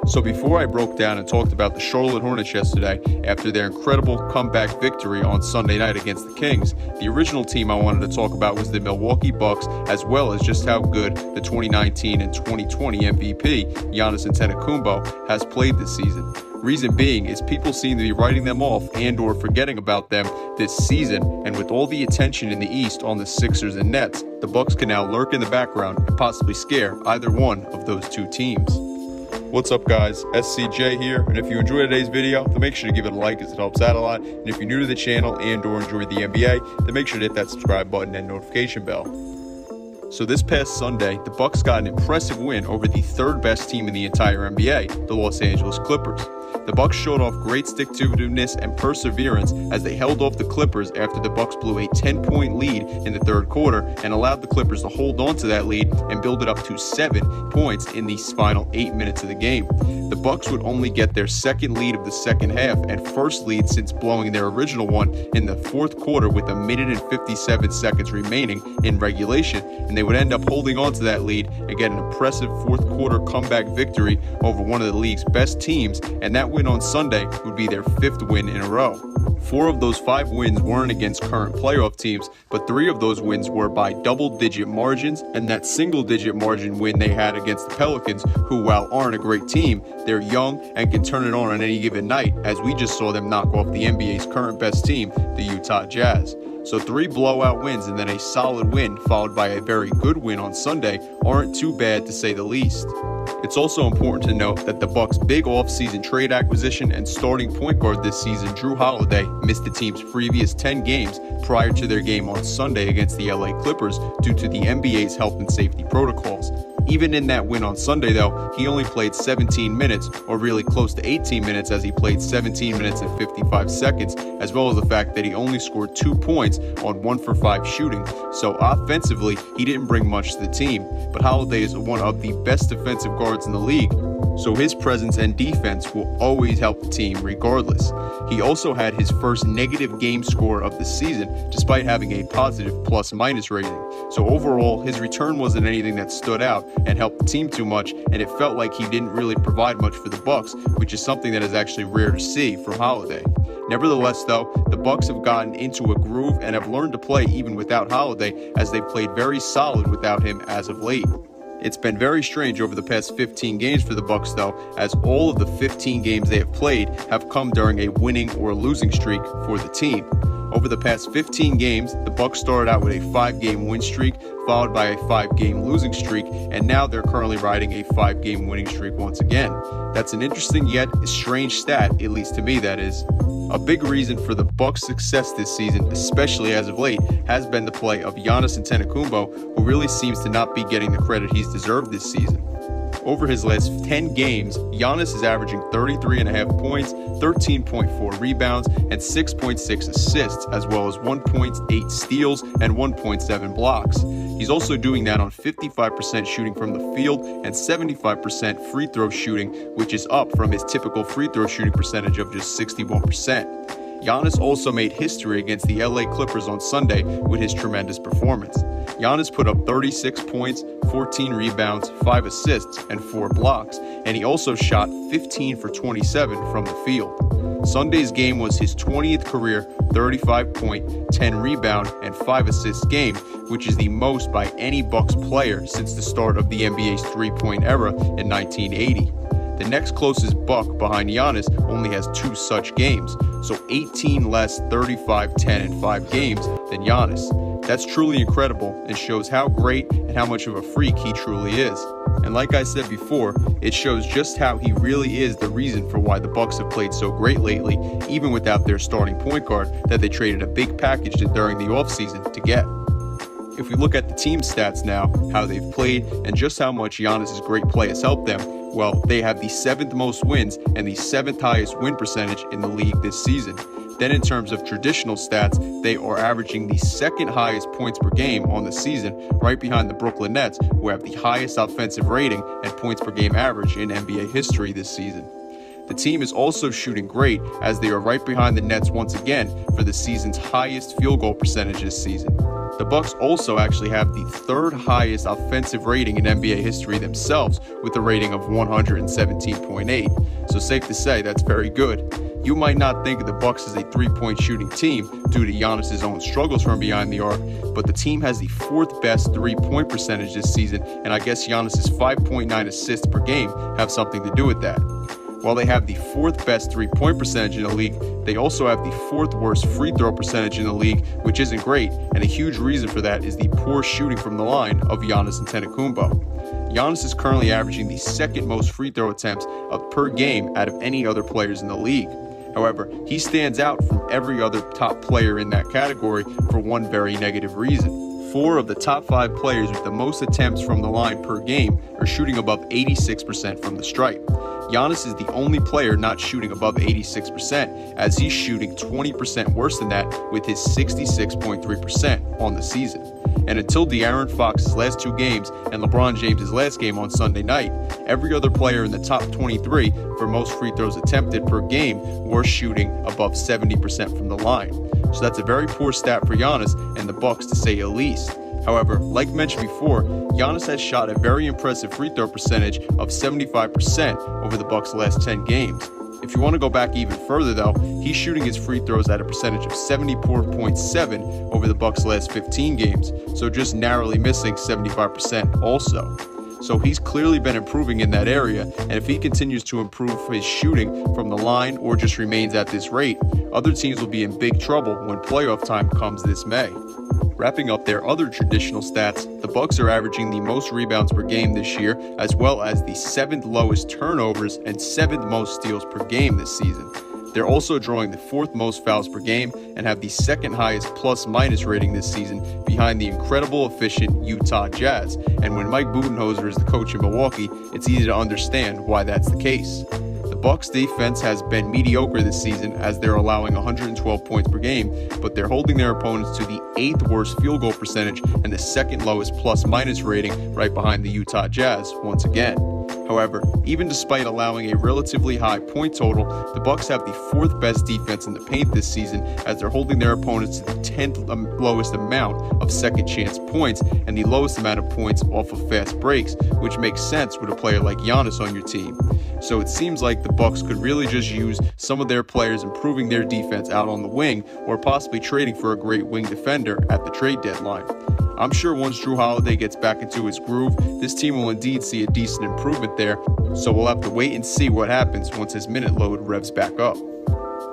So before I broke down and talked about the Charlotte Hornets yesterday, after their incredible comeback victory on Sunday night against the Kings, the original team I wanted to talk about was the Milwaukee Bucks, as well as just how good the 2019 and 2020 MVP, Giannis Antentokounmpo, has played this season. Reason being is people seem to be writing them off and or forgetting about them this season, and with all the attention in the East on the Sixers and Nets, the Bucks can now lurk in the background and possibly scare either one of those two teams. What's up guys, SCJ here, and if you enjoyed today's video, then make sure to give it a like as it helps out a lot, and if you're new to the channel and or enjoy the NBA, then make sure to hit that subscribe button and notification bell. So this past Sunday, the Bucks got an impressive win over the third best team in the entire NBA, the Los Angeles Clippers. The Bucks showed off great stick-to-itiveness and perseverance as they held off the Clippers after the Bucks blew a 10-point lead in the third quarter and allowed the Clippers to hold on to that lead and build it up to 7 points in these final 8 minutes of the game. The Bucks would only get their second lead of the second half and first lead since blowing their original one in the fourth quarter with 1 minute and 57 seconds remaining in regulation, and they would end up holding on to that lead and get an impressive fourth quarter comeback victory over one of the league's best teams, and that win on Sunday would be their 5th win in a row. 4 of those 5 wins weren't against current playoff teams, but 3 of those wins were by double-digit margins, and that single-digit margin win they had against the Pelicans, who, while aren't a great team, they're young and can turn it on any given night, as we just saw them knock off the NBA's current best team, the Utah Jazz. So 3 blowout wins and then a solid win followed by a very good win on Sunday aren't too bad to say the least. It's also important to note that the Bucks' big offseason trade acquisition and starting point guard this season, Jrue Holiday, missed the team's previous 10 games prior to their game on Sunday against the LA Clippers due to the NBA's health and safety protocols. Even in that win on Sunday, though, he only played 17 minutes, or really close to 18 minutes, as he played 17 minutes and 55 seconds, as well as the fact that he only scored 2 points on 1 for 5 shooting. So offensively, he didn't bring much to the team, but Holiday is one of the best defensive guards in the league, so his presence and defense will always help the team regardless. He also had his first negative game score of the season, despite having a positive plus-minus rating. So overall, his return wasn't anything that stood out and helped the team too much, and it felt like he didn't really provide much for the Bucks, which is something that is actually rare to see from Holiday. Nevertheless, though, the Bucks have gotten into a groove and have learned to play even without Holiday, as they've played very solid without him as of late. It's been very strange over the past 15 games for the Bucks, though, as all of the 15 games they have played have come during a winning or losing streak for the team. Over the past 15 games, the Bucks started out with a 5-game win streak, followed by a 5-game losing streak, and now they're currently riding a 5-game winning streak once again. That's an interesting yet strange stat, at least to me that is. A big reason for the Bucks' success this season, especially as of late, has been the play of Giannis Antentokounmpo, who really seems to not be getting the credit he's deserved this season. Over his last 10 games, Giannis is averaging 33.5 points, 13.4 rebounds, and 6.6 assists, as well as 1.8 steals and 1.7 blocks. He's also doing that on 55% shooting from the field and 75% free throw shooting, which is up from his typical free throw shooting percentage of just 61%. Giannis also made history against the LA Clippers on Sunday with his tremendous performance. Giannis put up 36 points, 14 rebounds, 5 assists, and 4 blocks, and he also shot 15 for 27 from the field. Sunday's game was his 20th career 35-point, 10 rebound, and 5 assist game, which is the most by any Bucks player since the start of the NBA's three-point era in 1980. The next closest Buck behind Giannis only has 2 such games, so 18 less 35, 10, and 5 games than Giannis. That's truly incredible and shows how great and how much of a freak he truly is. And like I said before, it shows just how he really is the reason for why the Bucks have played so great lately, even without their starting point guard that they traded a big package during the offseason to get. If we look at the team stats now, how they've played, and just how much Giannis' great play has helped them, well, they have the 7th most wins and the 7th highest win percentage in the league this season. Then in terms of traditional stats, they are averaging the 2nd highest points per game on the season, right behind the Brooklyn Nets, who have the highest offensive rating and points per game average in NBA history this season. The team is also shooting great, as they are right behind the Nets once again for the season's highest field goal percentage this season. The Bucks also actually have the third highest offensive rating in NBA history themselves, with a rating of 117.8. So safe to say that's very good. You might not think of the Bucks as a three-point shooting team due to Giannis' own struggles from behind the arc, but the team has the fourth best three-point percentage this season, and I guess Giannis' 5.9 assists per game have something to do with that. While they have the fourth best three-point percentage in the league, they also have the fourth worst free throw percentage in the league, which isn't great, and a huge reason for that is the poor shooting from the line of Giannis Antentokounmpo. Giannis is currently averaging the second most free throw attempts per game out of any other players in the league. However, he stands out from every other top player in that category for one very negative reason. 4 of the top 5 players with the most attempts from the line per game are shooting above 86% from the stripe. Giannis is the only player not shooting above 86%, as he's shooting 20% worse than that with his 66.3% on the season. And until De'Aaron Fox's last 2 games and LeBron James' last game on Sunday night, every other player in the top 23 for most free throws attempted per game were shooting above 70% from the line. So that's a very poor stat for Giannis and the Bucks, to say the least. However, like mentioned before, Giannis has shot a very impressive free throw percentage of 75% over the Bucks' last 10 games. If you want to go back even further though, he's shooting his free throws at a percentage of 74.7 over the Bucks' last 15 games, so just narrowly missing 75% also. So he's clearly been improving in that area, and if he continues to improve his shooting from the line or just remains at this rate, other teams will be in big trouble when playoff time comes this May. Wrapping up their other traditional stats, the Bucks are averaging the most rebounds per game this year, as well as the 7th lowest turnovers and 7th most steals per game this season. They're also drawing the 4th most fouls per game and have the 2nd highest plus-minus rating this season, behind the incredible efficient Utah Jazz. And when Mike Budenholzer is the coach in Milwaukee, it's easy to understand why that's the case. The Bucks defense has been mediocre this season, as they're allowing 112 points per game, but they're holding their opponents to the 8th worst field goal percentage and the 2nd lowest plus-minus rating, right behind the Utah Jazz once again. However, even despite allowing a relatively high point total, the Bucks have the 4th best defense in the paint this season, as they're holding their opponents to the 10th lowest amount of second chance points and the lowest amount of points off of fast breaks, which makes sense with a player like Giannis on your team. So it seems like the Bucks could really just use some of their players improving their defense out on the wing, or possibly trading for a great wing defender at the trade deadline. I'm sure once Jrue Holiday gets back into his groove, this team will indeed see a decent improvement there, so we'll have to wait and see what happens once his minute load revs back up.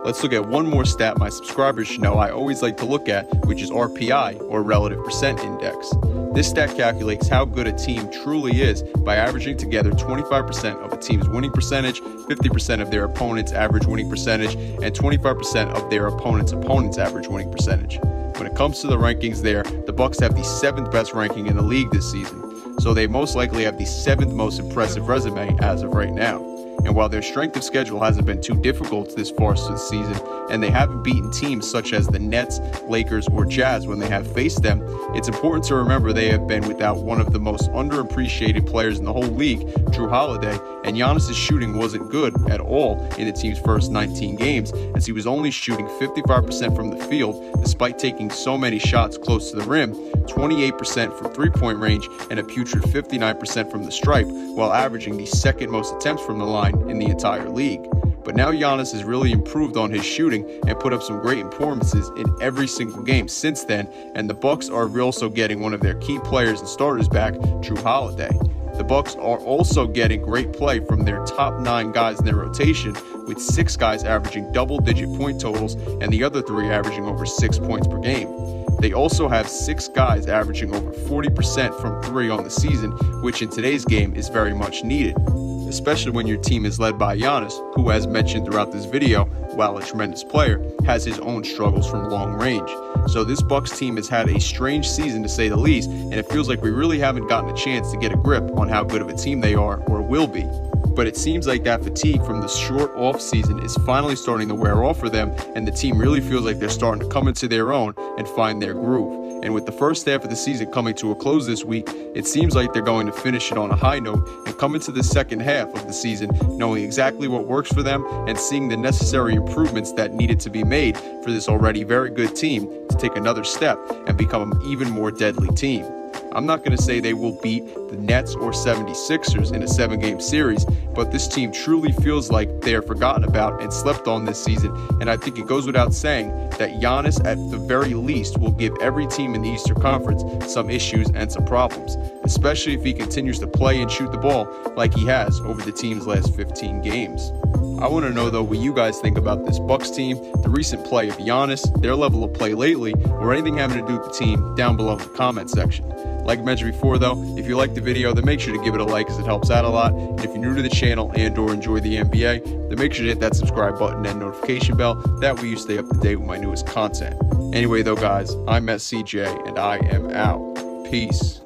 Let's look at one more stat my subscribers should know I always like to look at, which is RPI, or Relative Percent Index. This stat calculates how good a team truly is by averaging together 25% of a team's winning percentage, 50% of their opponent's average winning percentage, and 25% of their opponent's average winning percentage. When it comes to the rankings there, the Bucks have the 7th best ranking in the league this season, so they most likely have the 7th most impressive resume as of right now. And while their strength of schedule hasn't been too difficult this far this season, and they haven't beaten teams such as the Nets, Lakers, or Jazz when they have faced them, it's important to remember they have been without one of the most underappreciated players in the whole league, Jrue Holiday, and Giannis' shooting wasn't good at all in the team's first 19 games, as he was only shooting 55% from the field despite taking so many shots close to the rim, 28% from three-point range, and a putrid 59% from the stripe, while averaging the 2nd most attempts from the line in the entire league. But now Giannis has really improved on his shooting and put up some great performances in every single game since then, and the Bucks are also getting one of their key players and starters back, Jrue Holiday. The Bucks are also getting great play from their top 9 guys in their rotation, with 6 guys averaging double-digit point totals and the other 3 averaging over 6 points per game. They also have 6 guys averaging over 40% from 3 on the season, which in today's game is very much needed, especially when your team is led by Giannis, who, as mentioned throughout this video, while a tremendous player, has his own struggles from long range. So this Bucks team has had a strange season, to say the least, and it feels like we really haven't gotten a chance to get a grip on how good of a team they are or will be. But it seems like that fatigue from the short off season is finally starting to wear off for them, and the team really feels like they're starting to come into their own and find their groove. And with the first half of the season coming to a close this week, it seems like they're going to finish it on a high note and come into the second half of the season knowing exactly what works for them and seeing the necessary improvements that needed to be made for this already very good team to take another step and become an even more deadly team. I'm not going to say they will beat the Nets or 76ers in a 7-game series, but this team truly feels like they are forgotten about and slept on this season, and I think it goes without saying that Giannis at the very least will give every team in the Eastern Conference some issues and some problems, especially if he continues to play and shoot the ball like he has over the team's last 15 games. I want to know though what you guys think about this Bucks team, the recent play of Giannis, their level of play lately, or anything having to do with the team down below in the comment section. Like I mentioned before though, if you liked the video, then make sure to give it a like as it helps out a lot. And if you're new to the channel and or enjoy the NBA, then make sure to hit that subscribe button and notification bell. That way you stay up to date with my newest content. Anyway though guys, I'm SCJ and I am out. Peace.